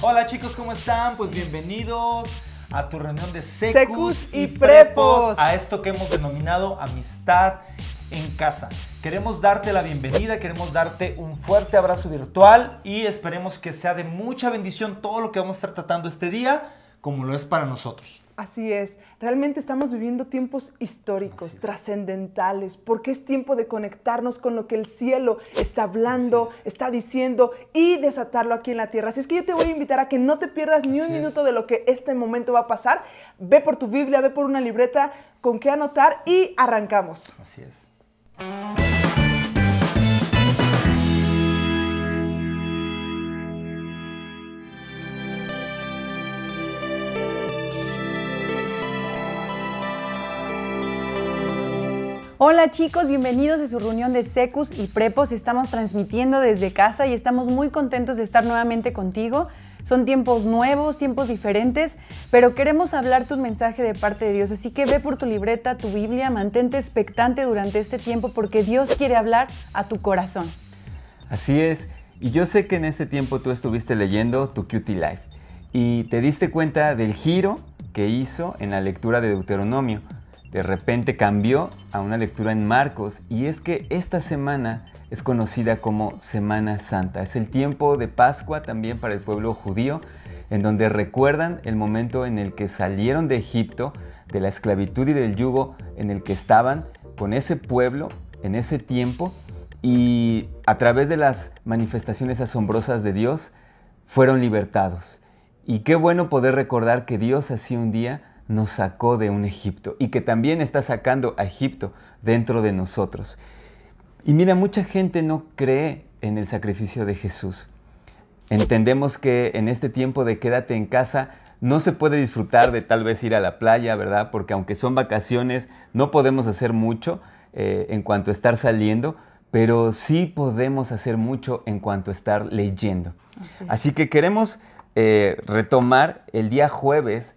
Hola chicos, ¿cómo están? Pues bienvenidos a tu reunión de Secus y Prepos, a esto que hemos denominado Amistad en Casa. Queremos darte la bienvenida, queremos darte un fuerte abrazo virtual y esperemos que sea de mucha bendición todo lo que vamos a estar tratando este día, como lo es para nosotros. Así es, realmente estamos viviendo tiempos históricos, trascendentales, porque es tiempo de conectarnos con lo que el cielo está hablando, está diciendo y desatarlo aquí en la tierra. Así es que yo te voy a invitar a que no te pierdas ni un minuto de lo que este momento va a pasar. Ve por tu Biblia, ve por una libreta con qué anotar y arrancamos. Así es. Hola chicos, bienvenidos a su reunión de Secus y Prepos. Estamos transmitiendo desde casa y estamos muy contentos de estar nuevamente contigo. Son tiempos nuevos, tiempos diferentes, pero queremos hablarte un mensaje de parte de Dios. Así que ve por tu libreta, tu Biblia, mantente expectante durante este tiempo porque Dios quiere hablar a tu corazón. Así es, y yo sé que en este tiempo tú estuviste leyendo tu Cutie Life y te diste cuenta del giro que hizo en la lectura de Deuteronomio. De repente cambió a una lectura en Marcos y es que esta semana es conocida como Semana Santa. Es el tiempo de Pascua también para el pueblo judío, en donde recuerdan el momento en el que salieron de Egipto, de la esclavitud y del yugo en el que estaban con ese pueblo en ese tiempo, y a través de las manifestaciones asombrosas de Dios fueron libertados. Y qué bueno poder recordar que Dios así un día nos sacó de un Egipto y que también está sacando a Egipto dentro de nosotros. Y mira, mucha gente no cree en el sacrificio de Jesús. Entendemos que en este tiempo de quédate en casa no se puede disfrutar de tal vez ir a la playa, ¿verdad? Porque aunque son vacaciones, no podemos hacer mucho en cuanto a estar saliendo, pero sí podemos hacer mucho en cuanto a estar leyendo. Así que queremos retomar el día jueves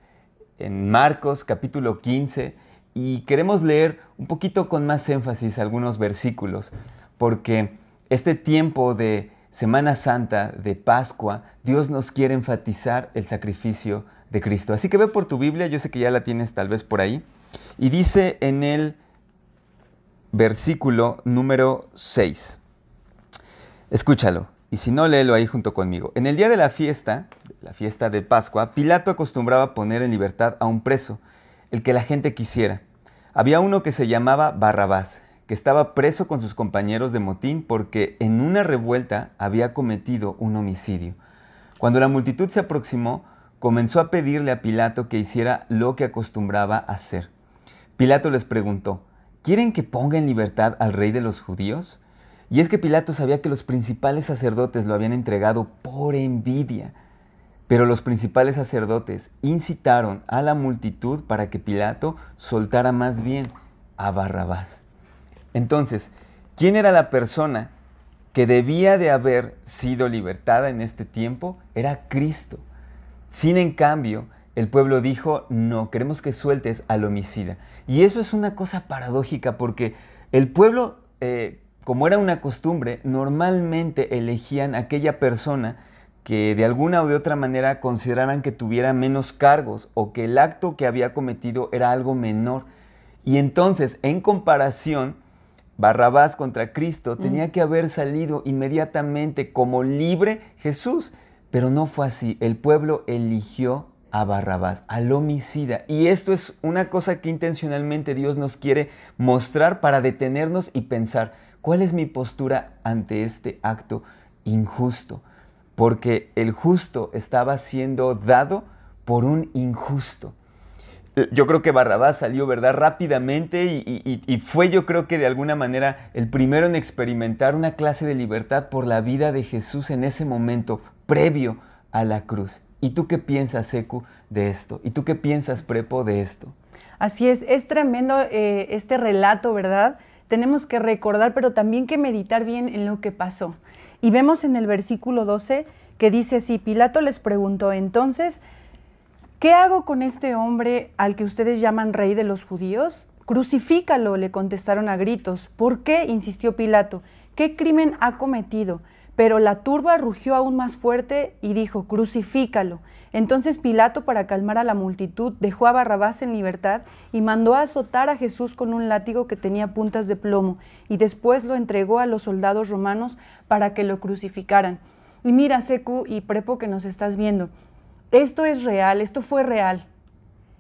en Marcos capítulo 15 y queremos leer un poquito con más énfasis algunos versículos porque este tiempo de Semana Santa, de Pascua, Dios nos quiere enfatizar el sacrificio de Cristo. Así que ve por tu Biblia, yo sé que ya la tienes tal vez por ahí, y dice en el versículo número 6, escúchalo, y si no, léelo ahí junto conmigo. En el día de la fiesta de Pascua, Pilato acostumbraba poner en libertad a un preso, el que la gente quisiera. Había uno que se llamaba Barrabás, que estaba preso con sus compañeros de motín porque en una revuelta había cometido un homicidio. Cuando la multitud se aproximó, comenzó a pedirle a Pilato que hiciera lo que acostumbraba hacer. Pilato les preguntó, ¿quieren que ponga en libertad al rey de los judíos? Y es que Pilato sabía que los principales sacerdotes lo habían entregado por envidia. Pero los principales sacerdotes incitaron a la multitud para que Pilato soltara más bien a Barrabás. Entonces, ¿quién era la persona que debía de haber sido libertada en este tiempo? Era Cristo. Sin en cambio, el pueblo dijo, no, queremos que sueltes al homicida. Y eso es una cosa paradójica porque el pueblo, como era una costumbre, normalmente elegían a aquella persona que de alguna o de otra manera consideraran que tuviera menos cargos o que el acto que había cometido era algo menor. Y entonces, en comparación, Barrabás contra Cristo tenía que haber salido inmediatamente como libre Jesús. Pero no fue así. El pueblo eligió a Barrabás, al homicida. Y esto es una cosa que intencionalmente Dios nos quiere mostrar para detenernos y pensar, ¿cuál es mi postura ante este acto injusto? Porque el justo estaba siendo dado por un injusto. Yo creo que Barrabás salió, ¿verdad?, rápidamente y fue, yo creo que de alguna manera el primero en experimentar una clase de libertad por la vida de Jesús en ese momento previo a la cruz. ¿Y tú qué piensas, Secu, de esto? ¿Y tú qué piensas, Prepo, de esto? Así es tremendo este relato, ¿verdad? Tenemos que recordar, pero también que meditar bien en lo que pasó. Y vemos en el versículo 12 que dice así, Pilato les preguntó, entonces, ¿qué hago con este hombre al que ustedes llaman rey de los judíos? Crucifícalo, le contestaron a gritos. ¿Por qué?, insistió Pilato. ¿Qué crimen ha cometido? Pero la turba rugió aún más fuerte y dijo: crucifícalo. Entonces Pilato, para calmar a la multitud, dejó a Barrabás en libertad y mandó a azotar a Jesús con un látigo que tenía puntas de plomo, y después lo entregó a los soldados romanos para que lo crucificaran. Y mira, Secu y Prepo, que nos estás viendo, esto es real, esto fue real.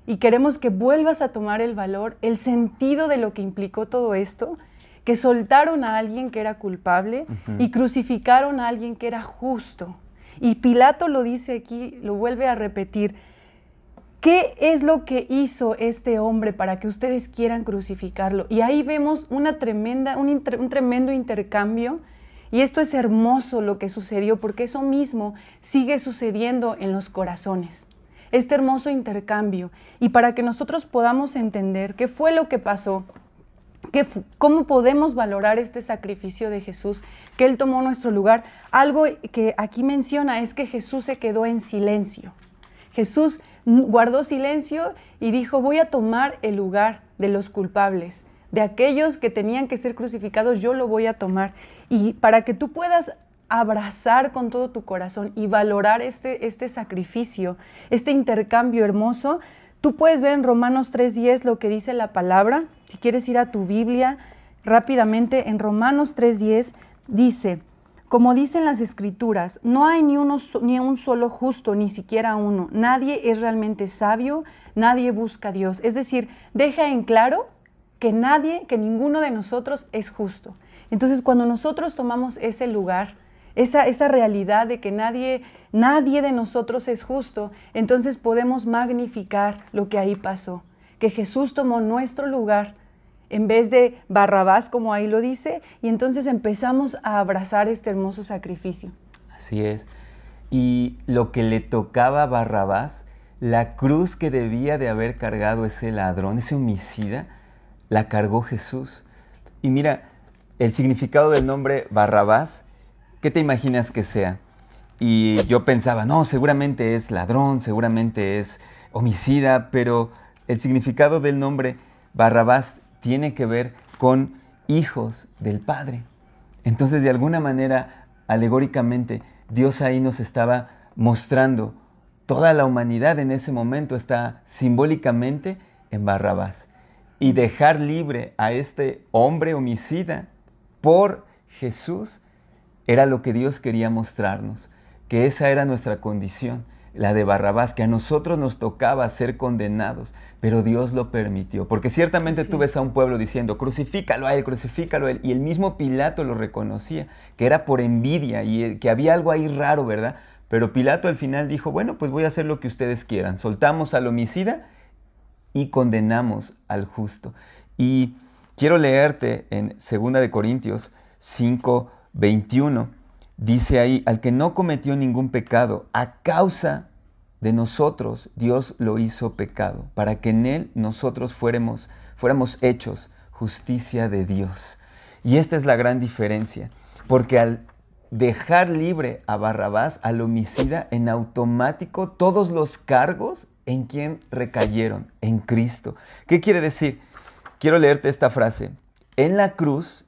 Y queremos que vuelvas a tomar el valor, el sentido de lo que implicó todo esto, que soltaron a alguien que era culpable y crucificaron a alguien que era justo. Y Pilato lo dice aquí, lo vuelve a repetir: ¿qué es lo que hizo este hombre para que ustedes quieran crucificarlo? Y ahí vemos un tremendo intercambio, y esto es hermoso lo que sucedió, porque eso mismo sigue sucediendo en los corazones. Este hermoso intercambio, y para que nosotros podamos entender qué fue lo que pasó, cómo podemos valorar este sacrificio de Jesús, que Él tomó nuestro lugar. Algo que aquí menciona es que Jesús se quedó en silencio. Jesús guardó silencio y dijo: voy a tomar el lugar de los culpables, de aquellos que tenían que ser crucificados, yo lo voy a tomar. Y para que tú puedas abrazar con todo tu corazón y valorar este sacrificio, este intercambio hermoso, tú puedes ver en Romanos 3:10 lo que dice la palabra. Si quieres ir a tu Biblia rápidamente, en Romanos 3:10 dice: como dicen las Escrituras, no hay ni un solo justo, ni siquiera uno. Nadie es realmente sabio, nadie busca a Dios. Es decir, deja en claro que ninguno de nosotros es justo. Entonces, cuando nosotros tomamos ese lugar, esa realidad de que nadie de nosotros es justo, entonces podemos magnificar lo que ahí pasó, que Jesús tomó nuestro lugar en vez de Barrabás, como ahí lo dice, y entonces empezamos a abrazar este hermoso sacrificio. Así es. Y lo que le tocaba a Barrabás, la cruz que debía de haber cargado ese ladrón, ese homicida, la cargó Jesús. Y mira, el significado del nombre Barrabás, ¿qué te imaginas que sea? Y yo pensaba, no, seguramente es ladrón, seguramente es homicida, pero el significado del nombre Barrabás tiene que ver con hijos del Padre. Entonces, de alguna manera, alegóricamente, Dios ahí nos estaba mostrando toda la humanidad en ese momento está simbólicamente en Barrabás. Y dejar libre a este hombre homicida por Jesús era lo que Dios quería mostrarnos, que esa era nuestra condición, la de Barrabás, que a nosotros nos tocaba ser condenados, pero Dios lo permitió. Porque ciertamente tú ves a un pueblo diciendo, crucifícalo a él, y el mismo Pilato lo reconocía, que era por envidia y que había algo ahí raro, ¿verdad? Pero Pilato al final dijo, bueno, pues voy a hacer lo que ustedes quieran. Soltamos al homicida y condenamos al justo. Y quiero leerte en 2 Corintios 5:21. Dice ahí, al que no cometió ningún pecado, a causa de nosotros Dios lo hizo pecado, para que en él nosotros fuéramos hechos justicia de Dios. Y esta es la gran diferencia, porque al dejar libre a Barrabás, al homicida, en automático todos los cargos en quién recayeron, en Cristo. ¿Qué quiere decir? Quiero leerte esta frase. En la cruz,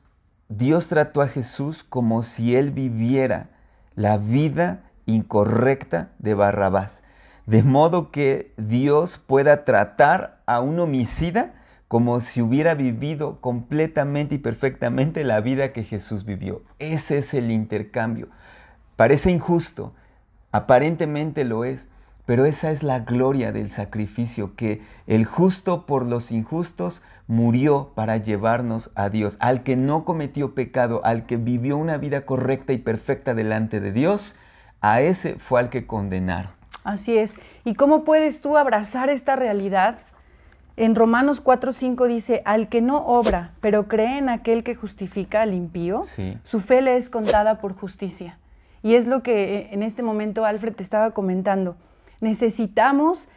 Dios trató a Jesús como si él viviera la vida incorrecta de Barrabás. De modo que Dios pueda tratar a un homicida como si hubiera vivido completamente y perfectamente la vida que Jesús vivió. Ese es el intercambio. Parece injusto, aparentemente lo es, pero esa es la gloria del sacrificio, que el justo por los injustos murió para llevarnos a Dios. Al que no cometió pecado, al que vivió una vida correcta y perfecta delante de Dios, a ese fue al que condenaron. Así es. ¿Y cómo puedes tú abrazar esta realidad? En Romanos 4:5 dice, al que no obra, pero cree en aquel que justifica al impío, Sí. Su fe le es contada por justicia. Y es lo que en este momento Alfred te estaba comentando. Necesitamos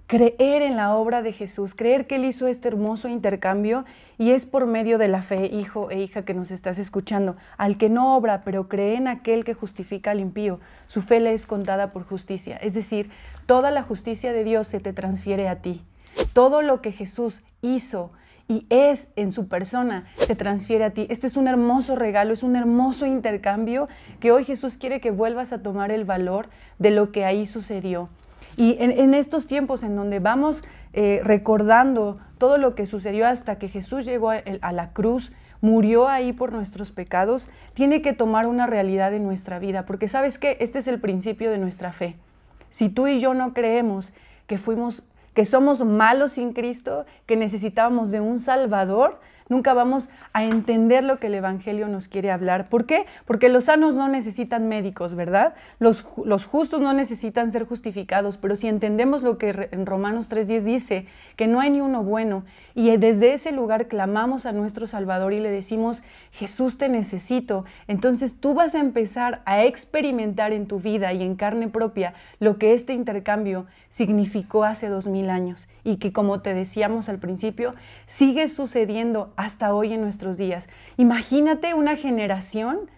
creer en la obra de Jesús, creer que Él hizo este hermoso intercambio, y es por medio de la fe, hijo e hija que nos estás escuchando. Al que no obra, pero cree en aquel que justifica al impío, su fe le es contada por justicia. Es decir, toda la justicia de Dios se te transfiere a ti. Todo lo que Jesús hizo y es en su persona, se transfiere a ti. Este es un hermoso regalo, es un hermoso intercambio que hoy Jesús quiere que vuelvas a tomar el valor de lo que ahí sucedió. Y en estos tiempos en donde vamos recordando todo lo que sucedió hasta que Jesús llegó a la cruz, murió ahí por nuestros pecados, tiene que tomar una realidad en nuestra vida, porque ¿sabes qué? Este es el principio de nuestra fe. Si tú y yo no creemos que somos malos sin Cristo, que necesitábamos de un Salvador, nunca vamos a entender lo que el Evangelio nos quiere hablar. ¿Por qué? Porque los sanos no necesitan médicos, ¿verdad? Los justos no necesitan ser justificados, pero si entendemos lo que en Romanos 3:10 dice, que no hay ni uno bueno, y desde ese lugar clamamos a nuestro Salvador y le decimos, Jesús, te necesito, entonces tú vas a empezar a experimentar en tu vida y en carne propia lo que este intercambio significó hace 2000 años y que, como te decíamos al principio, sigue sucediendo hasta hoy en nuestros días. Imagínate una generación,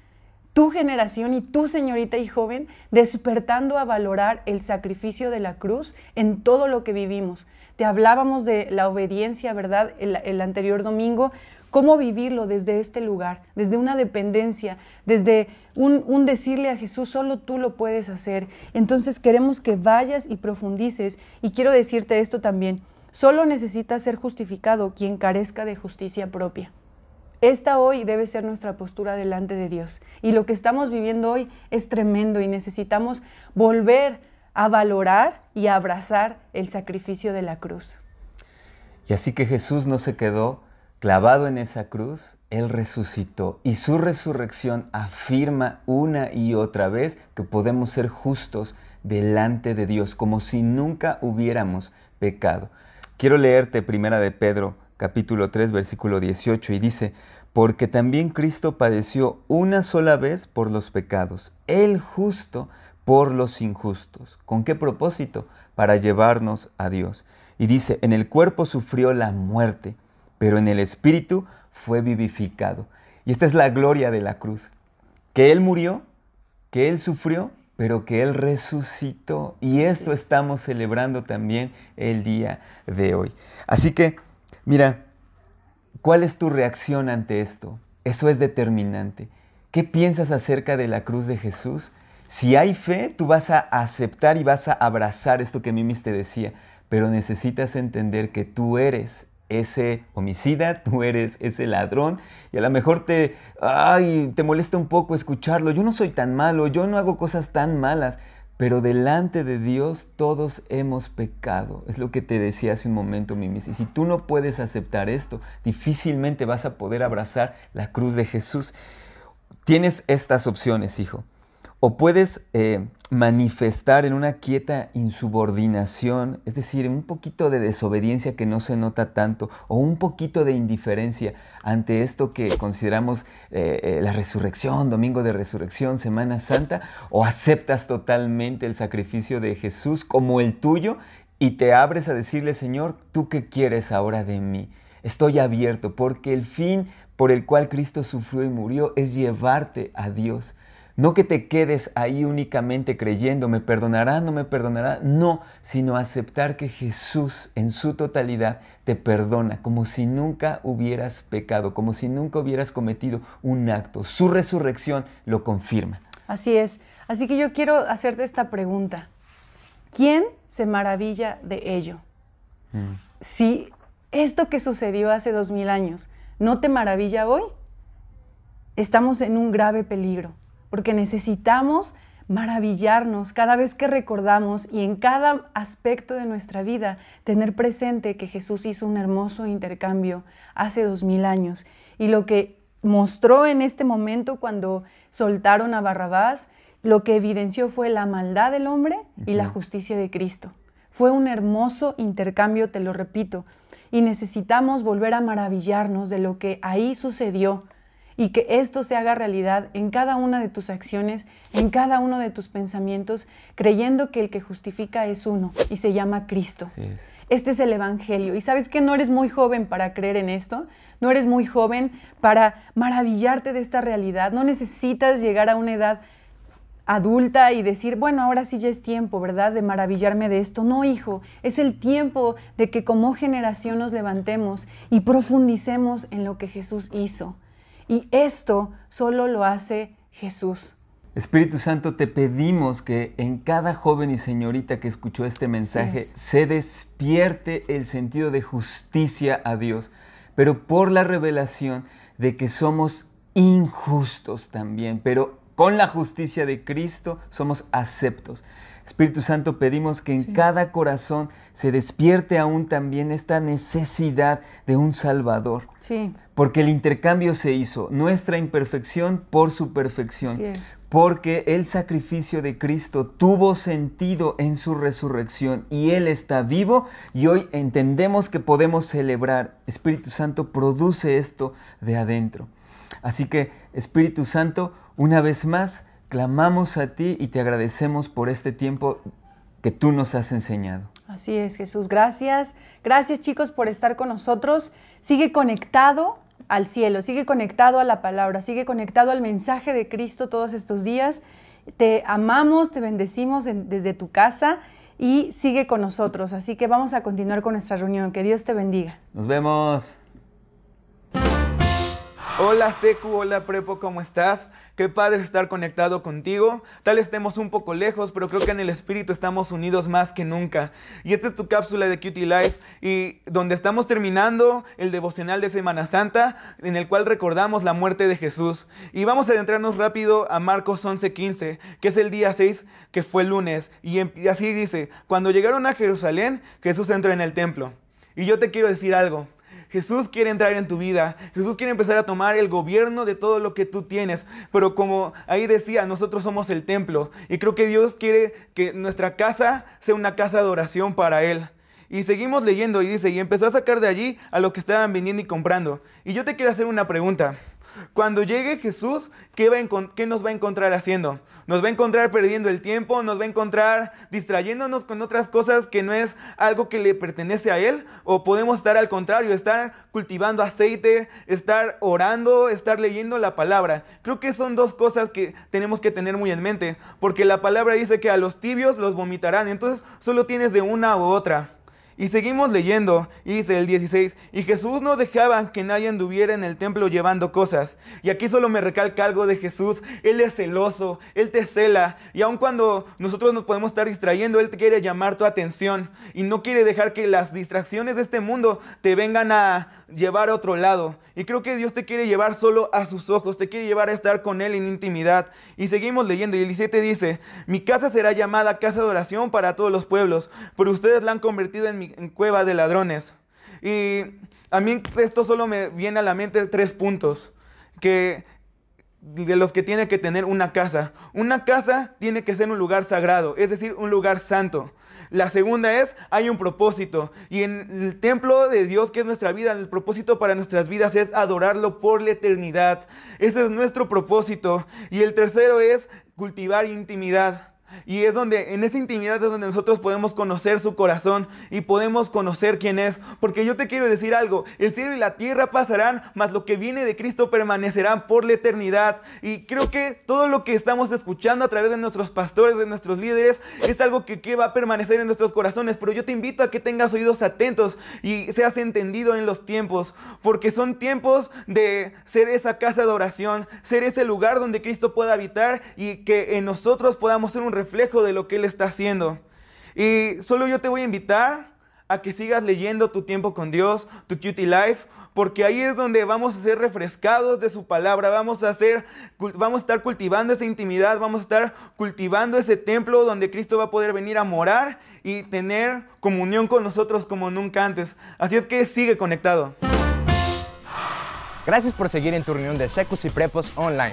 tu generación y tu señorita y joven, despertando a valorar el sacrificio de la cruz en todo lo que vivimos. Te hablábamos de la obediencia, ¿verdad? El anterior domingo, cómo vivirlo desde este lugar, desde una dependencia, desde un decirle a Jesús, solo tú lo puedes hacer. Entonces queremos que vayas y profundices, y quiero decirte esto también, solo necesita ser justificado quien carezca de justicia propia. Esta hoy debe ser nuestra postura delante de Dios, y lo que estamos viviendo hoy es tremendo y necesitamos volver a valorar y a abrazar el sacrificio de la cruz. Y así que Jesús no se quedó clavado en esa cruz, Él resucitó, y su resurrección afirma una y otra vez que podemos ser justos delante de Dios, como si nunca hubiéramos pecado. Quiero leerte Primera de Pedro, capítulo 3, versículo 18, y dice, porque también Cristo padeció una sola vez por los pecados, el justo por los injustos. ¿Con qué propósito? Para llevarnos a Dios. Y dice, en el cuerpo sufrió la muerte, pero en el espíritu fue vivificado. Y esta es la gloria de la cruz, que Él murió, que Él sufrió, pero que Él resucitó. Y esto estamos celebrando también el día de hoy. Así que, mira, ¿cuál es tu reacción ante esto? Eso es determinante. ¿Qué piensas acerca de la cruz de Jesús? Si hay fe, tú vas a aceptar y vas a abrazar esto que Mimis te decía, pero necesitas entender que tú eres ese homicida, tú eres ese ladrón, y a lo mejor te molesta un poco escucharlo. Yo no soy tan malo, yo no hago cosas tan malas, pero delante de Dios todos hemos pecado. Es lo que te decía hace un momento, Mimis. Y si tú no puedes aceptar esto, difícilmente vas a poder abrazar la cruz de Jesús. Tienes estas opciones, hijo. O puedes manifestar en una quieta insubordinación, es decir, un poquito de desobediencia que no se nota tanto, o un poquito de indiferencia ante esto que consideramos la resurrección, domingo de resurrección, Semana Santa, o aceptas totalmente el sacrificio de Jesús como el tuyo y te abres a decirle, Señor, ¿tú qué quieres ahora de mí? Estoy abierto, porque el fin por el cual Cristo sufrió y murió es llevarte a Dios. No que te quedes ahí únicamente creyendo, ¿me perdonará, no me perdonará? No, sino aceptar que Jesús en su totalidad te perdona, como si nunca hubieras pecado, como si nunca hubieras cometido un acto. Su resurrección lo confirma. Así es. Así que yo quiero hacerte esta pregunta. ¿Quién se maravilla de ello? Si esto que sucedió hace 2000 años no te maravilla hoy, estamos en un grave peligro. Porque necesitamos maravillarnos cada vez que recordamos y en cada aspecto de nuestra vida tener presente que Jesús hizo un hermoso intercambio hace 2000 años. Y lo que mostró en este momento cuando soltaron a Barrabás, lo que evidenció fue la maldad del hombre y la justicia de Cristo. Fue un hermoso intercambio, te lo repito, y necesitamos volver a maravillarnos de lo que ahí sucedió, y que esto se haga realidad en cada una de tus acciones, en cada uno de tus pensamientos, creyendo que el que justifica es uno y se llama Cristo. Este es el Evangelio. Y sabes que no eres muy joven para creer en esto, no eres muy joven para maravillarte de esta realidad, no necesitas llegar a una edad adulta y decir, bueno, ahora sí ya es tiempo, ¿verdad?, de maravillarme de esto. No, hijo, es el tiempo de que como generación nos levantemos y profundicemos en lo que Jesús hizo. Y esto solo lo hace Jesús. Espíritu Santo, te pedimos que en cada joven y señorita que escuchó este mensaje se despierte el sentido de justicia a Dios, pero por la revelación de que somos injustos también, pero con la justicia de Cristo somos aceptos. Espíritu Santo, pedimos que en cada corazón se despierte aún también esta necesidad de un Salvador. Sí. Porque el intercambio se hizo, nuestra imperfección por su perfección. Así es. Porque el sacrificio de Cristo tuvo sentido en su resurrección y Él está vivo y hoy entendemos que podemos celebrar. Espíritu Santo, produce esto de adentro. Así que, Espíritu Santo, una vez más, clamamos a ti y te agradecemos por este tiempo que tú nos has enseñado. Así es, Jesús. Gracias. Gracias, chicos, por estar con nosotros. Sigue conectado al cielo, sigue conectado a la palabra, sigue conectado al mensaje de Cristo todos estos días. Te amamos, te bendecimos desde tu casa y sigue con nosotros. Así que vamos a continuar con nuestra reunión. Que Dios te bendiga. Nos vemos. Hola Secu, hola Prepo, ¿cómo estás? Qué padre estar conectado contigo. Tal estemos un poco lejos, pero creo que en el espíritu estamos unidos más que nunca. Y esta es tu cápsula de Cutie Life, y donde estamos terminando el devocional de Semana Santa, en el cual recordamos la muerte de Jesús. Y vamos a adentrarnos rápido a Marcos 11:15, que es el día 6, que fue el lunes. Y así dice: cuando llegaron a Jerusalén, Jesús entró en el templo. Y yo te quiero decir algo. Jesús quiere entrar en tu vida. Jesús quiere empezar a tomar el gobierno de todo lo que tú tienes. Pero como ahí decía, nosotros somos el templo. Y creo que Dios quiere que nuestra casa sea una casa de oración para Él. Y seguimos leyendo y dice, y empezó a sacar de allí a los que estaban vendiendo y comprando. Y yo te quiero hacer una pregunta. Cuando llegue Jesús, ¿qué nos va a encontrar haciendo? ¿Nos va a encontrar perdiendo el tiempo? ¿Nos va a encontrar distrayéndonos con otras cosas que no es algo que le pertenece a Él? ¿O podemos estar al contrario, estar cultivando aceite, estar orando, estar leyendo la palabra? Creo que son dos cosas que tenemos que tener muy en mente, porque la palabra dice que a los tibios los vomitarán. Entonces solo tienes de una u otra. Y seguimos leyendo, y dice el 16, y Jesús no dejaba que nadie anduviera en el templo llevando cosas. Y aquí solo me recalca algo de Jesús. Él es celoso, Él te cela, y aun cuando nosotros nos podemos estar distrayendo, Él te quiere llamar tu atención, y no quiere dejar que las distracciones de este mundo te vengan a llevar a otro lado. Y creo que Dios te quiere llevar solo a sus ojos, te quiere llevar a estar con Él en intimidad. Y seguimos leyendo, y el 17 dice, mi casa será llamada casa de oración para todos los pueblos, pero ustedes la han convertido en cueva de ladrones. Y a mí esto solo me viene a la mente 3 puntos de los que tiene que tener una casa. Una casa tiene que ser un lugar sagrado, es decir, un lugar santo. La segunda es, hay un propósito. Y en el templo de Dios, que es nuestra vida, el propósito para nuestras vidas es adorarlo por la eternidad. Ese es nuestro propósito. Y el tercero es cultivar intimidad. Y es donde, en esa intimidad es donde nosotros podemos conocer su corazón y podemos conocer quién es. Porque yo te quiero decir algo, el cielo y la tierra pasarán, mas lo que viene de Cristo permanecerá por la eternidad. Y creo que todo lo que estamos escuchando a través de nuestros pastores, de nuestros líderes, es algo que va a permanecer en nuestros corazones. Pero yo te invito a que tengas oídos atentos y seas entendido en los tiempos, porque son tiempos de ser esa casa de oración, ser ese lugar donde Cristo pueda habitar y que en nosotros podamos ser un reflejo de lo que Él está haciendo. Y solo yo te voy a invitar a que sigas leyendo tu tiempo con Dios, tu Cutie Life, porque ahí es donde vamos a ser refrescados de su palabra, vamos a estar cultivando esa intimidad, vamos a estar cultivando ese templo donde Cristo va a poder venir a morar y tener comunión con nosotros como nunca antes. Así es que sigue conectado. Gracias por seguir en tu reunión de Secus y Prepos Online.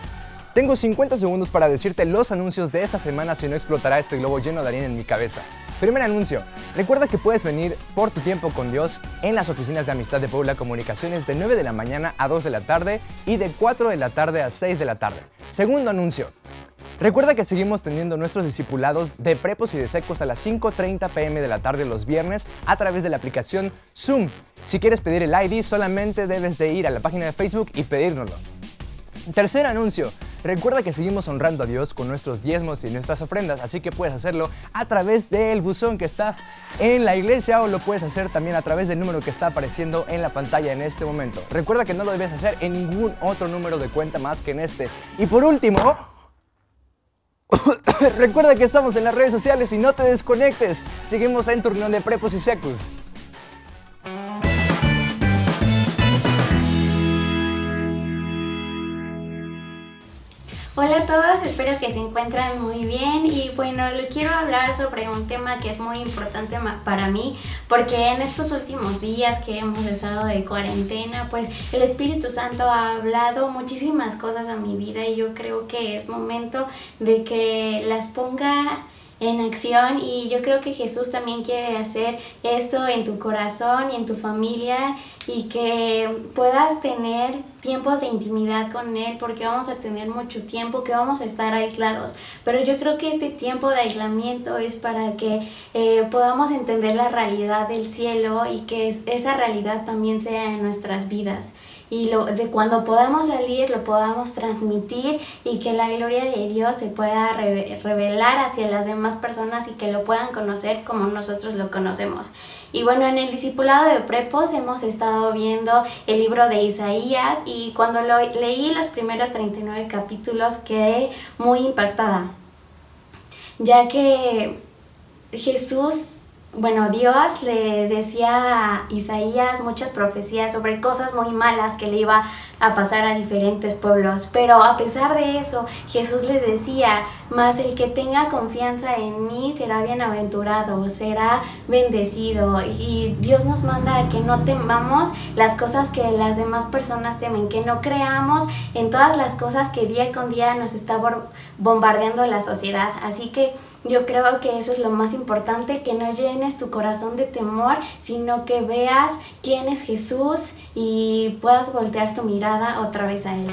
Tengo 50 segundos para decirte los anuncios de esta semana, si no explotará este globo lleno de harina en mi cabeza. Primer anuncio, recuerda que puedes venir por tu tiempo con Dios en las oficinas de Amistad de Puebla Comunicaciones de 9 de la mañana a 2 de la tarde y de 4 de la tarde a 6 de la tarde. Segundo anuncio, recuerda que seguimos teniendo nuestros discipulados de Prepos y de Secos a las 5:30 p.m. de la tarde los viernes a través de la aplicación Zoom. Si quieres pedir el ID, solamente debes de ir a la página de Facebook y pedírnoslo. Tercer anuncio, Recuerda que seguimos honrando a Dios con nuestros diezmos y nuestras ofrendas, así que puedes hacerlo a través del buzón que está en la iglesia o lo puedes hacer también a través del número que está apareciendo en la pantalla en este momento. Recuerda que no lo debes hacer en ningún otro número de cuenta más que en este. Y por último, recuerda que estamos en las redes sociales y no te desconectes. Seguimos en tu reunión de Prepos y Secus. Hola a todos, espero que se encuentran muy bien y bueno, les quiero hablar sobre un tema que es muy importante para mí porque en estos últimos días que hemos estado de cuarentena, pues el Espíritu Santo ha hablado muchísimas cosas a mi vida y yo creo que es momento de que las ponga en acción y yo creo que Jesús también quiere hacer esto en tu corazón y en tu familia y que puedas tener tiempos de intimidad con Él porque vamos a tener mucho tiempo que vamos a estar aislados, pero yo creo que este tiempo de aislamiento es para que podamos entender la realidad del cielo y que esa realidad también sea en nuestras vidas. Y de cuando podamos salir, lo podamos transmitir y que la gloria de Dios se pueda revelar hacia las demás personas y que lo puedan conocer como nosotros lo conocemos. Y bueno, en el discipulado de Prepos hemos estado viendo el libro de Isaías y cuando leí los primeros 39 capítulos quedé muy impactada, ya que Dios le decía a Isaías muchas profecías sobre cosas muy malas que le iba a pasar a diferentes pueblos, pero a pesar de eso Jesús les decía, mas el que tenga confianza en mí será bienaventurado, será bendecido, y Dios nos manda a que no temamos las cosas que las demás personas temen, que no creamos en todas las cosas que día con día nos está bombardeando la sociedad, así que yo creo que eso es lo más importante, que no llenes tu corazón de temor, sino que veas quién es Jesús y puedas voltear tu mirada otra vez a Él.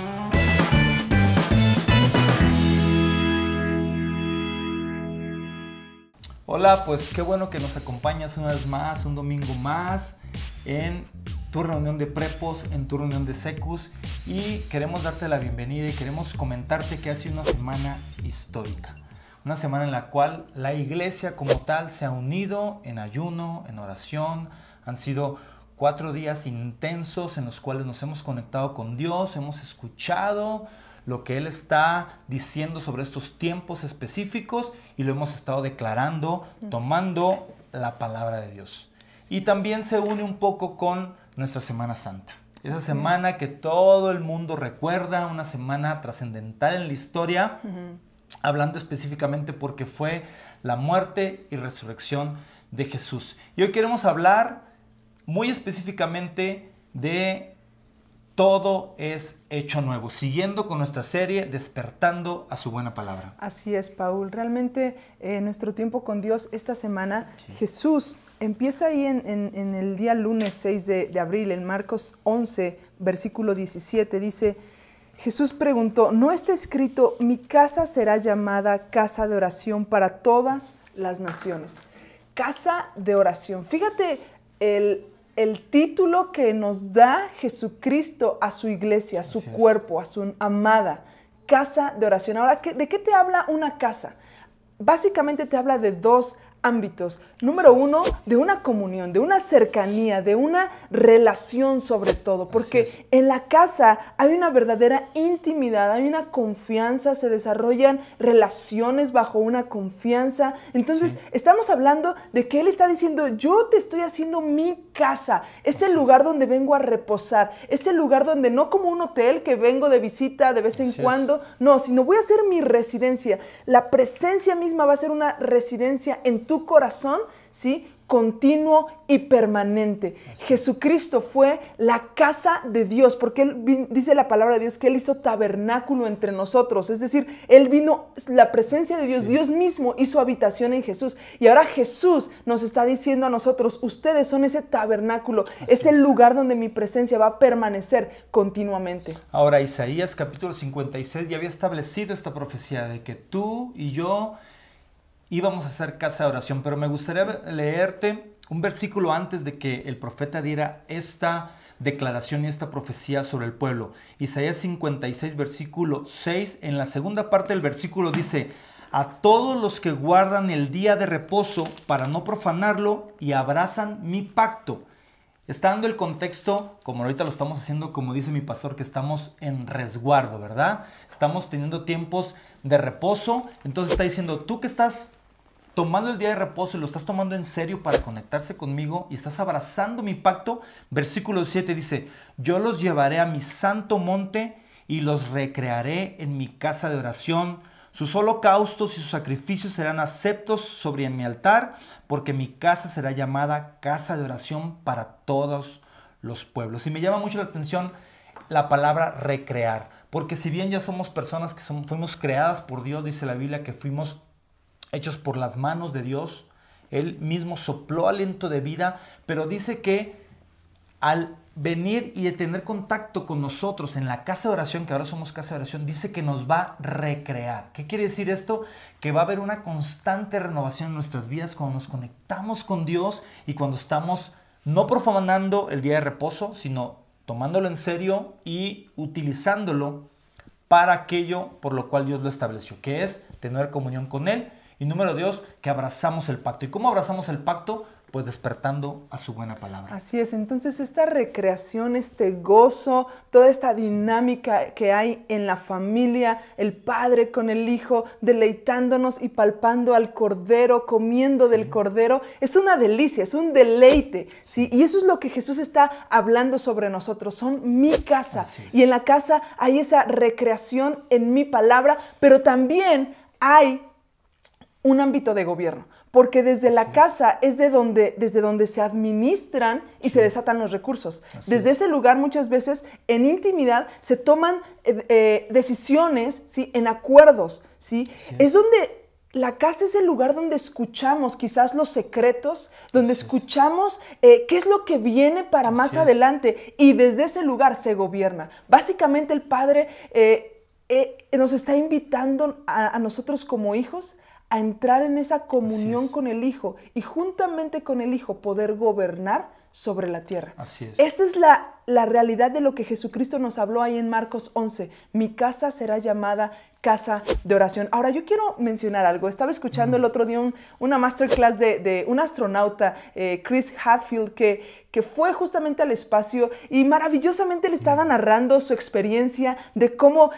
Hola, pues qué bueno que nos acompañas una vez más, un domingo más, en tu reunión de Prepos, en tu reunión de Secus, y queremos darte la bienvenida y queremos comentarte que ha sido una semana histórica. Una semana en la cual la iglesia como tal se ha unido en ayuno, en oración. Han sido 4 días intensos en los cuales nos hemos conectado con Dios, hemos escuchado lo que Él está diciendo sobre estos tiempos específicos y lo hemos estado declarando, tomando la palabra de Dios. Y también se une un poco con nuestra Semana Santa. Esa semana que todo el mundo recuerda, una semana trascendental en la historia, hablando específicamente porque fue la muerte y resurrección de Jesús. Y hoy queremos hablar muy específicamente de todo es hecho nuevo, siguiendo con nuestra serie Despertando a su buena palabra. Así es, Paul. Realmente nuestro tiempo con Dios esta semana, Jesús empieza ahí en el día lunes 6 de abril, en Marcos 11, versículo 17, dice: Jesús preguntó, ¿no está escrito, mi casa será llamada casa de oración para todas las naciones? Casa de oración. Fíjate el título que nos da Jesucristo a su iglesia, a su cuerpo, a su amada. Casa de oración. Ahora, ¿de qué te habla una casa? Básicamente te habla de 2 ámbitos. Número 1, de una comunión, de una cercanía, de una relación sobre todo, porque en la casa hay una verdadera intimidad, hay una confianza, se desarrollan relaciones bajo una confianza. Entonces, estamos hablando de que Él está diciendo, yo te estoy haciendo mi casa, es el lugar donde vengo a reposar, es el lugar donde no como un hotel que vengo de visita de vez en cuando, no, sino voy a hacer mi residencia. La presencia misma va a ser una residencia en tu corazón, ¿sí? Continuo y permanente. Jesucristo fue la casa de Dios, porque Él dice la palabra de Dios que Él hizo tabernáculo entre nosotros, es decir, Él vino, la presencia de Dios, Dios mismo hizo habitación en Jesús, y ahora Jesús nos está diciendo a nosotros, ustedes son ese tabernáculo, es el lugar donde mi presencia va a permanecer continuamente. Ahora, Isaías capítulo 56 ya había establecido esta profecía de que tú y yo íbamos a hacer casa de oración, pero me gustaría leerte un versículo antes de que el profeta diera esta declaración y esta profecía sobre el pueblo. Isaías 56, versículo 6, en la segunda parte del versículo dice: a todos los que guardan el día de reposo para no profanarlo y abrazan mi pacto. Está dando el contexto, como ahorita lo estamos haciendo, como dice mi pastor, que estamos en resguardo, ¿verdad? Estamos teniendo tiempos de reposo. Entonces está diciendo, tú que estás tomando el día de reposo y lo estás tomando en serio para conectarse conmigo y estás abrazando mi pacto, versículo 7 dice: yo los llevaré a mi santo monte y los recrearé en mi casa de oración. Sus holocaustos y sus sacrificios serán aceptos sobre mi altar, porque mi casa será llamada casa de oración para todos los pueblos. Y me llama mucho la atención la palabra recrear, porque si bien ya somos personas que fuimos creadas por Dios, dice la Biblia que fuimos hechos por las manos de Dios, Él mismo sopló aliento de vida, pero dice que al venir y tener contacto con nosotros en la casa de oración, que ahora somos casa de oración, dice que nos va a recrear. ¿Qué quiere decir esto? Que va a haber una constante renovación en nuestras vidas cuando nos conectamos con Dios y cuando estamos no profanando el día de reposo, sino tomándolo en serio y utilizándolo para aquello por lo cual Dios lo estableció, que es tener comunión con Él. Y número 2, que abrazamos el pacto. ¿Y cómo abrazamos el pacto? Pues despertando a su buena palabra. Así es, entonces esta recreación, este gozo, toda esta dinámica que hay en la familia, el padre con el hijo, deleitándonos y palpando al cordero, comiendo del cordero, es una delicia, es un deleite, ¿sí? Y eso es lo que Jesús está hablando sobre nosotros, son mi casa. Y en la casa hay esa recreación en mi palabra, pero también hay un ámbito de gobierno. Porque desde la casa es desde donde se administran y se desatan los recursos. Desde ese lugar muchas veces en intimidad se toman decisiones, ¿sí? En acuerdos. ¿Sí? Es donde la casa es el lugar donde escuchamos quizás los secretos, donde escuchamos qué es lo que viene para más adelante y desde ese lugar se gobierna. Básicamente el Padre nos está invitando a nosotros como hijos a entrar en esa comunión con el Hijo y juntamente con el Hijo poder gobernar sobre la tierra. Así es. Esta es la realidad de lo que Jesucristo nos habló ahí en Marcos 11. Mi casa será llamada casa de oración. Ahora, yo quiero mencionar algo. Estaba escuchando el otro día una masterclass de un astronauta, Chris Hadfield, que fue justamente al espacio y maravillosamente le estaba narrando su experiencia de cómo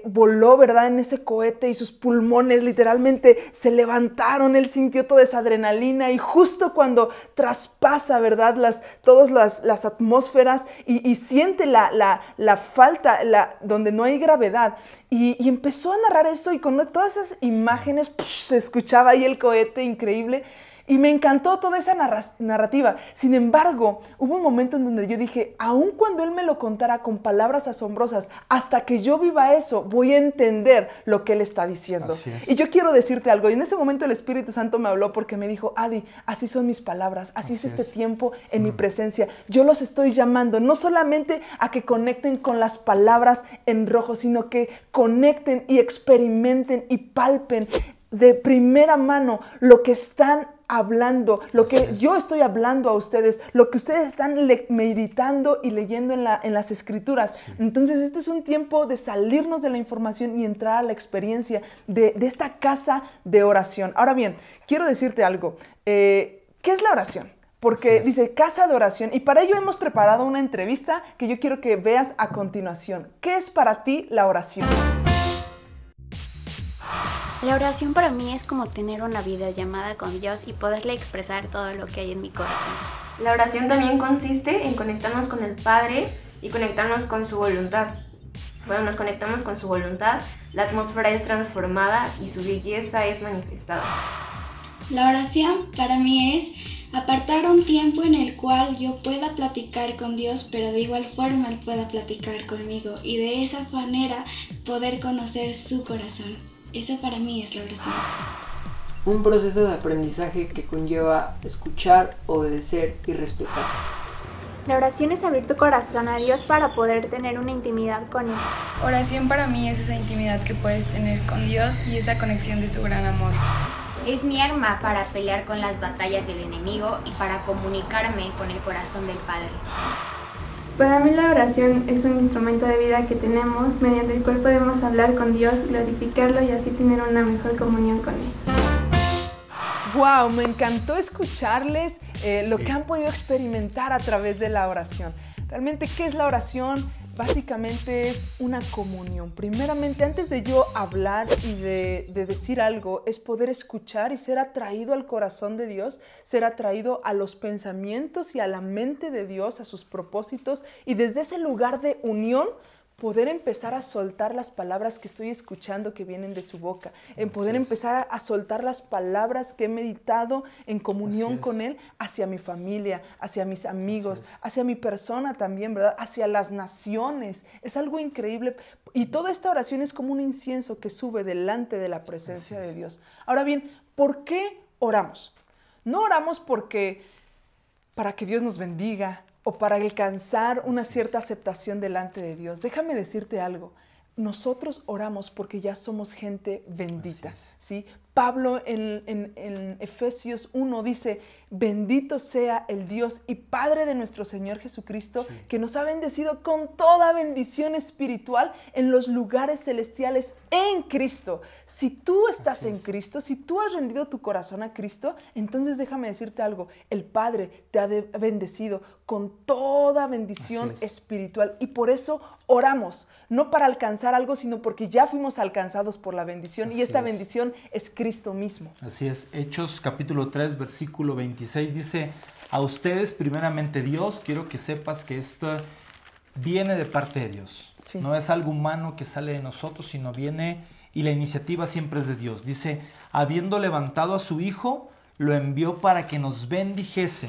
voló, ¿verdad?, en ese cohete y sus pulmones literalmente se levantaron. Él sintió toda esa adrenalina y justo cuando traspasa, ¿verdad?, todas las atmósferas y siente la falta, donde no hay gravedad. Y empezó a narrar eso y con todas esas imágenes se escuchaba ahí el cohete increíble. Y me encantó toda esa narrativa. Sin embargo, hubo un momento en donde yo dije, aun cuando él me lo contara con palabras asombrosas, hasta que yo viva eso, voy a entender lo que él está diciendo. Y yo quiero decirte algo. Y en ese momento el Espíritu Santo me habló porque me dijo, Adi, así son mis palabras, así es este tiempo en mi presencia. Yo los estoy llamando no solamente a que conecten con las palabras en rojo, sino que conecten y experimenten y palpen de primera mano lo que están hablando, lo que yo estoy hablando a ustedes, lo que ustedes están meditando y leyendo en las escrituras. Entonces este es un tiempo de salirnos de la información y entrar a la experiencia de esta casa de oración. Ahora bien, quiero decirte algo. ¿Qué es la oración? Porque dice casa de oración y para ello hemos preparado una entrevista que yo quiero que veas a continuación. ¿Qué es para ti la oración? La oración para mí es como tener una videollamada con Dios y poderle expresar todo lo que hay en mi corazón. La oración también consiste en conectarnos con el Padre y conectarnos con su voluntad. Cuando nos conectamos con su voluntad, la atmósfera es transformada y su belleza es manifestada. La oración para mí es apartar un tiempo en el cual yo pueda platicar con Dios, pero de igual forma Él pueda platicar conmigo y de esa manera poder conocer su corazón. Eso para mí es la oración. Un proceso de aprendizaje que conlleva escuchar, obedecer y respetar. La oración es abrir tu corazón a Dios para poder tener una intimidad con Él. Oración para mí es esa intimidad que puedes tener con Dios y esa conexión de su gran amor. Es mi arma para pelear con las batallas del enemigo y para comunicarme con el corazón del Padre. Para mí la oración es un instrumento de vida que tenemos, mediante el cual podemos hablar con Dios, glorificarlo y así tener una mejor comunión con Él. ¡Wow! Me encantó escucharles lo que han podido experimentar a través de la oración. Realmente, ¿qué es la oración? Básicamente es una comunión. Primeramente, antes de yo hablar y de decir algo, es poder escuchar y ser atraído al corazón de Dios, ser atraído a los pensamientos y a la mente de Dios, a sus propósitos, y desde ese lugar de unión, poder empezar a soltar las palabras que estoy escuchando que vienen de su boca, en poder empezar a soltar las palabras que he meditado en comunión con Él hacia mi familia, hacia mis amigos, hacia mi persona también, ¿verdad? Hacia las naciones. Es algo increíble. Y toda esta oración es como un incienso que sube delante de la presencia de Dios. Ahora bien, ¿por qué oramos? No oramos para que Dios nos bendiga, o para alcanzar una cierta aceptación delante de Dios. Déjame decirte algo. Nosotros oramos porque ya somos gente bendita, ¿sí? Pablo en Efesios 1 dice, bendito sea el Dios y Padre de nuestro Señor Jesucristo, que nos ha bendecido con toda bendición espiritual en los lugares celestiales en Cristo. Si tú estás en Cristo, si tú has rendido tu corazón a Cristo, entonces déjame decirte algo, el Padre te ha bendecido con toda bendición espiritual y por eso oramos, no para alcanzar algo, sino porque ya fuimos alcanzados por la bendición y esta bendición es Cristo mismo. Así es. Hechos capítulo 3, versículo 26 dice, a ustedes primeramente Dios, quiero que sepas que esto viene de parte de Dios. No es algo humano que sale de nosotros, sino viene y la iniciativa siempre es de Dios. Dice, habiendo levantado a su Hijo, lo envió para que nos bendijese,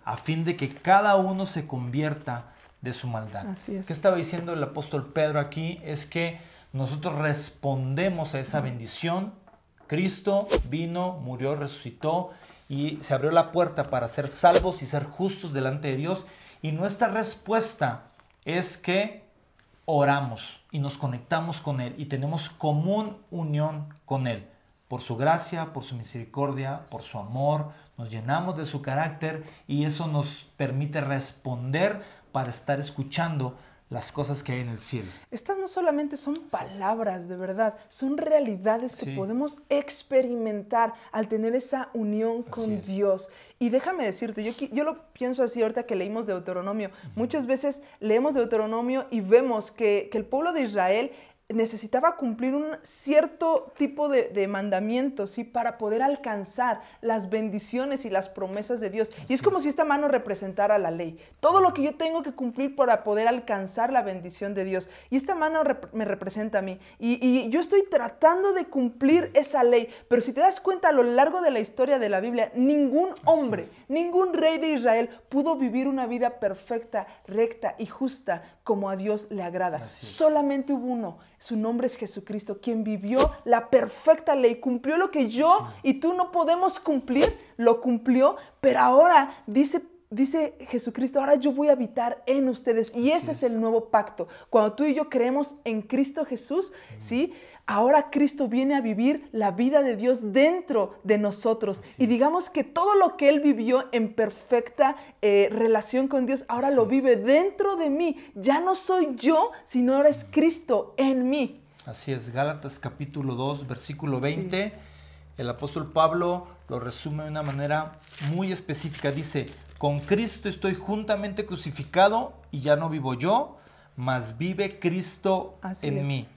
a fin de que cada uno se convierta de su maldad. Así es. ¿Qué estaba diciendo el apóstol Pedro aquí? Es que nosotros respondemos a esa bendición. Cristo vino, murió, resucitó y se abrió la puerta para ser salvos y ser justos delante de Dios. Y nuestra respuesta es que oramos y nos conectamos con Él y tenemos común unión con Él. Por su gracia, por su misericordia, por su amor, nos llenamos de su carácter y eso nos permite responder para estar escuchando las cosas que hay en el cielo. Estas no solamente son palabras, de verdad, son realidades que podemos experimentar al tener esa unión con Dios. Y déjame decirte, yo lo pienso así ahorita que leímos Deuteronomio. Muchas veces leemos Deuteronomio y vemos que el pueblo de Israel necesitaba cumplir un cierto tipo de mandamientos, ¿sí? Para poder alcanzar las bendiciones y las promesas de Dios. Y es como si esta mano representara la ley. Todo lo que yo tengo que cumplir para poder alcanzar la bendición de Dios. Y esta mano me representa a mí. Y yo estoy tratando de cumplir esa ley. Pero si te das cuenta, a lo largo de la historia de la Biblia, ningún hombre, ningún rey de Israel pudo vivir una vida perfecta, recta y justa como a Dios le agrada. Solamente hubo uno. Su nombre es Jesucristo, quien vivió la perfecta ley, cumplió lo que yo y tú no podemos cumplir, lo cumplió, pero ahora dice Jesucristo, ahora yo voy a habitar en ustedes y ese es el nuevo pacto. Cuando tú y yo creemos en Cristo Jesús, ¿sí? Ahora Cristo viene a vivir la vida de Dios dentro de nosotros. Y digamos que todo lo que Él vivió en perfecta relación con Dios, ahora lo vive dentro de mí. Ya no soy yo, sino ahora es Cristo en mí. Así es, Gálatas capítulo 2, versículo 20. El apóstol Pablo lo resume de una manera muy específica. Dice, con Cristo estoy juntamente crucificado y ya no vivo yo, mas vive Cristo en mí.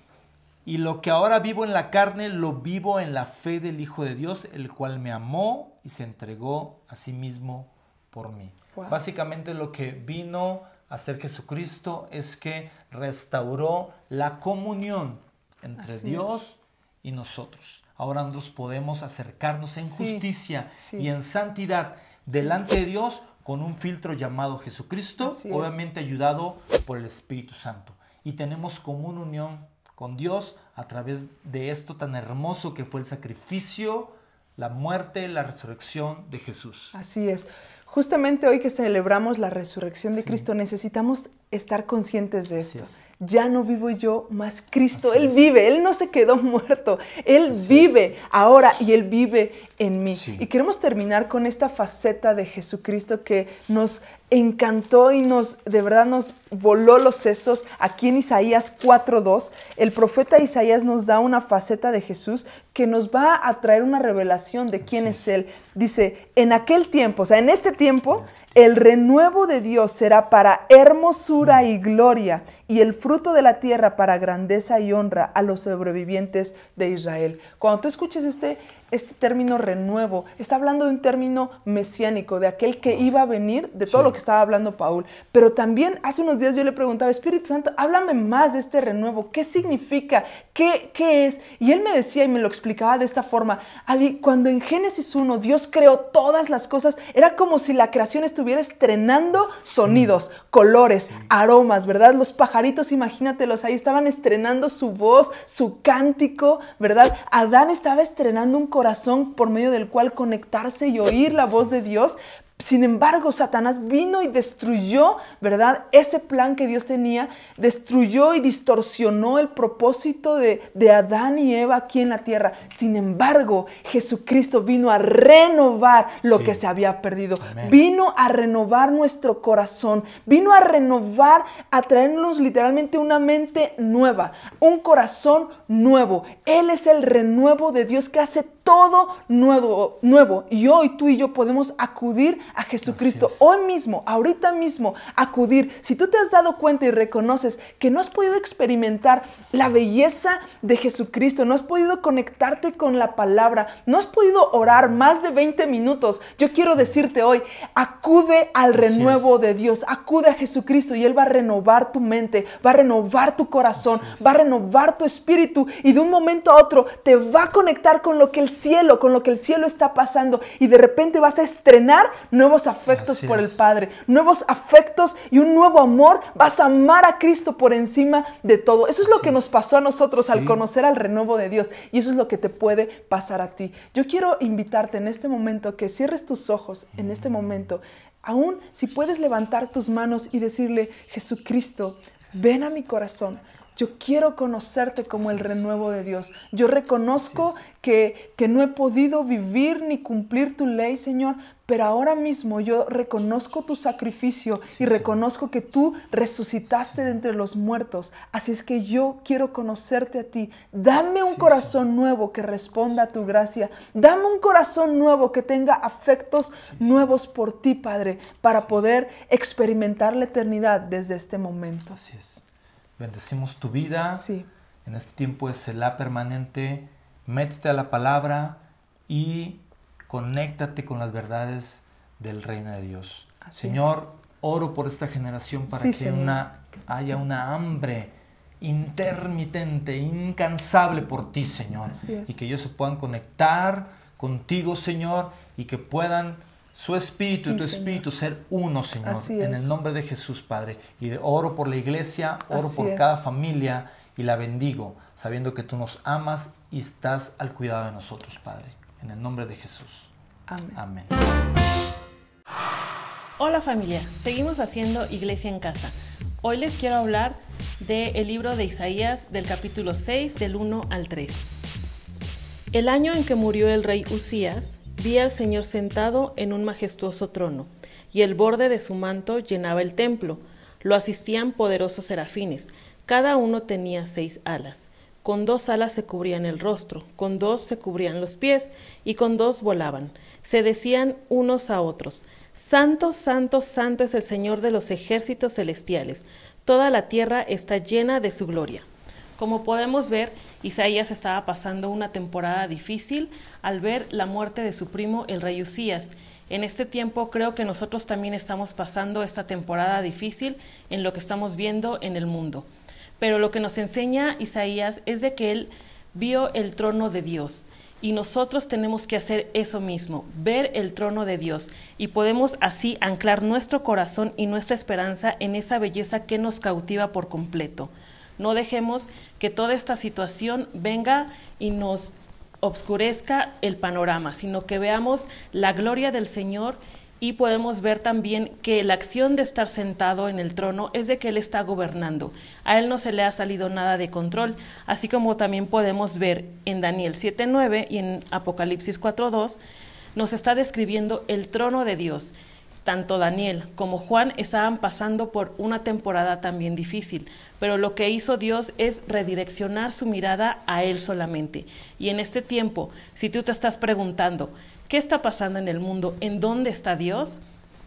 Y lo que ahora vivo en la carne, lo vivo en la fe del Hijo de Dios, el cual me amó y se entregó a sí mismo por mí. Básicamente lo que vino a hacer Jesucristo es que restauró la comunión entre Dios y nosotros. Ahora nosotros podemos acercarnos en justicia y en santidad delante de Dios con un filtro llamado Jesucristo, obviamente ayudado por el Espíritu Santo. Y tenemos común unión con Dios a través de esto tan hermoso que fue el sacrificio, la muerte, la resurrección de Jesús. Así es. Justamente hoy que celebramos la resurrección de Cristo, necesitamos estar conscientes de esto. es. Ya no vivo yo, más Cristo. Así Él es. vive, Él no se quedó muerto. Él Así vive ahora y Él vive en mí. Sí. Y queremos terminar con esta faceta de Jesucristo que nos encantó y de verdad nos voló los sesos. Aquí en Isaías 4:2, el profeta Isaías nos da una faceta de Jesús que nos va a traer una revelación de quién es Él. Dice, en aquel tiempo, o sea, en este tiempo, el renuevo de Dios será para hermosura y gloria, y el fruto de la tierra para grandeza y honra a los sobrevivientes de Israel. Cuando tú escuches este término renuevo, está hablando de un término mesiánico, de aquel que iba a venir, de todo lo que estaba hablando Paul. Pero también hace unos días yo le preguntaba, Espíritu Santo, háblame más de este renuevo, ¿qué significa? ¿Qué es? Y él me decía y me lo explicaba de esta forma, cuando en Génesis 1 Dios creó todas las cosas, era como si la creación estuviera estrenando sonidos, colores, aromas, ¿verdad? Los pajaritos, imagínatelos, ahí estaban estrenando su voz, su cántico, ¿verdad? Adán estaba estrenando un corazón por medio del cual conectarse y oír la voz de Dios. Sin embargo, Satanás vino y destruyó, ¿verdad? Ese plan que Dios tenía, destruyó y distorsionó el propósito de Adán y Eva aquí en la tierra. Sin embargo, Jesucristo vino a renovar lo que se había perdido. Amén. Vino a renovar nuestro corazón, vino a renovar, a traernos literalmente una mente nueva, un corazón nuevo. Él es el renuevo de Dios que hace todo nuevo. Y hoy tú y yo podemos acudir a Jesucristo. Hoy mismo, ahorita mismo, acudir. Si tú te has dado cuenta y reconoces que no has podido experimentar la belleza de Jesucristo, no has podido conectarte con la palabra, no has podido orar más de 20 minutos, yo quiero decirte hoy, acude al renuevo de Dios, acude a Jesucristo y Él va a renovar tu mente, va a renovar tu corazón, va a renovar tu espíritu y de un momento a otro te va a conectar con lo que el cielo está pasando y de repente vas a estrenar nuevos afectos por el Padre, nuevos afectos y un nuevo amor. Vas a amar a Cristo por encima de todo. Eso es lo que nos pasó a nosotros al conocer al renuevo de Dios y eso es lo que te puede pasar a ti. Yo quiero invitarte en este momento que cierres tus ojos en este momento. Aún si puedes levantar tus manos y decirle, Jesucristo, ven a mi corazón. Yo quiero conocerte como el renuevo de Dios. Yo reconozco que no he podido vivir ni cumplir tu ley, Señor, pero ahora mismo yo reconozco tu sacrificio y reconozco que tú resucitaste de entre los muertos. Así es que yo quiero conocerte a ti. Dame un corazón nuevo que responda a tu gracia. Dame un corazón nuevo que tenga afectos nuevos por ti, Padre, para poder experimentar la eternidad desde este momento. Así es. Bendecimos tu vida en este tiempo de Selah permanente. Métete a la palabra y conéctate con las verdades del reino de Dios. Señor, oro por esta generación para que haya una hambre intermitente, incansable por ti, Señor. Y que ellos se puedan conectar contigo, Señor, y que puedan su espíritu y tu espíritu ser uno, Señor, en el nombre de Jesús, Padre. Y oro por la iglesia, oro por cada familia y la bendigo, sabiendo que tú nos amas y estás al cuidado de nosotros, Padre. En el nombre de Jesús. Amén. Amén. Hola familia, seguimos haciendo Iglesia en Casa. Hoy les quiero hablar del libro de Isaías, del capítulo 6, del 1 al 3. El año en que murió el rey Usías, vi al Señor sentado en un majestuoso trono, y el borde de su manto llenaba el templo. Lo asistían poderosos serafines, cada uno tenía 6 alas. Con 2 alas se cubrían el rostro, con 2 se cubrían los pies, y con 2 volaban. Se decían unos a otros, Santo, Santo, Santo es el Señor de los ejércitos celestiales. Toda la tierra está llena de su gloria. Como podemos ver, Isaías estaba pasando una temporada difícil al ver la muerte de su primo, el rey Usías. En este tiempo creo que nosotros también estamos pasando esta temporada difícil en lo que estamos viendo en el mundo. Pero lo que nos enseña Isaías es de que él vio el trono de Dios. Y nosotros tenemos que hacer eso mismo, ver el trono de Dios. Y podemos así anclar nuestro corazón y nuestra esperanza en esa belleza que nos cautiva por completo. No dejemos que toda esta situación venga y nos obscurezca el panorama, sino que veamos la gloria del Señor y podemos ver también que la acción de estar sentado en el trono es de que Él está gobernando. A Él no se le ha salido nada de control, así como también podemos ver en Daniel 7:9 y en Apocalipsis 4:2, nos está describiendo el trono de Dios. Tanto Daniel como Juan estaban pasando por una temporada también difícil, pero lo que hizo Dios es redireccionar su mirada a Él solamente. Y en este tiempo, si tú te estás preguntando, ¿qué está pasando en el mundo? ¿En dónde está Dios?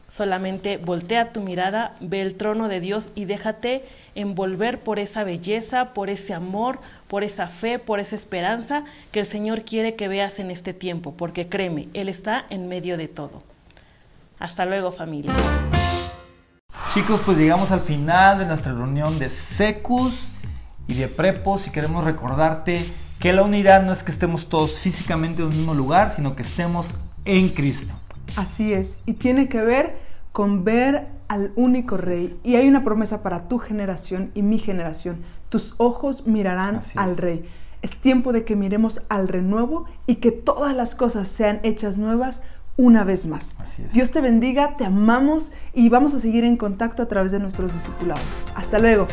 Solamente voltea tu mirada, ve el trono de Dios y déjate envolver por esa belleza, por ese amor, por esa fe, por esa esperanza que el Señor quiere que veas en este tiempo, porque créeme, Él está en medio de todo. Hasta luego, familia. Chicos, pues llegamos al final de nuestra reunión de Secus y de Prepos y queremos recordarte que la unidad no es que estemos todos físicamente en un mismo lugar, sino que estemos en Cristo. Así es, y tiene que ver con ver al único Rey. Y hay una promesa para tu generación y mi generación. Tus ojos mirarán al Rey. Es tiempo de que miremos al renuevo y que todas las cosas sean hechas nuevas una vez más. Así es. Dios te bendiga, te amamos y vamos a seguir en contacto a través de nuestros discipulados. Hasta luego.